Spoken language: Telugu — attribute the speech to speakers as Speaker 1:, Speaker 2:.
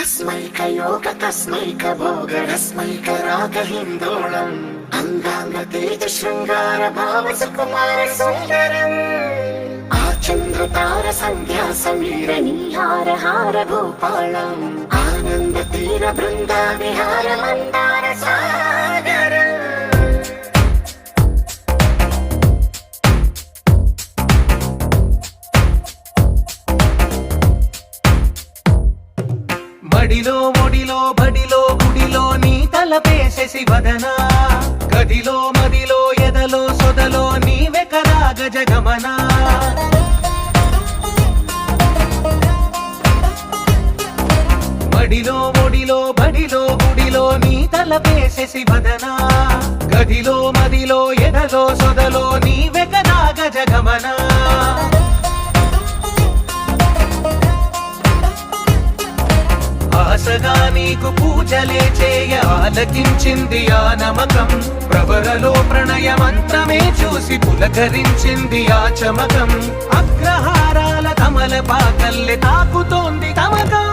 Speaker 1: अस्मैकयोग तस्मैक भोग रस्मैक राग हिन्दोळम् अंगांग तेज शृंगार भाव सुकुमार सुंदरम् आचंद्र तार संध्या समीर नीहार हार भूपालम् आनंद तीर बृंदा विहार मंदार सागर
Speaker 2: మడిలో మొడిలో బడిలో గుడిలో నీ తలపేసేసి వదనా గదిలో మదిలో ఎదలో సొదలో నీవే కదా గజగమనా మడిలో మొడిలో బడిలో గుడిలో నీ తలపేసేసి వదనా గదిలో మదిలో ఎదలో సొదలో నీవే కదా గజగమనా ఆశగా నీకు పూజలే చేయ ఆలకించింది ఆ నమకం ప్రవరలో ప్రణయ మంత్రమే చూసి పులకరించింది ఆ చమకం అగ్రహారాల కమల పాకల్లె తాకుతోంది తమకం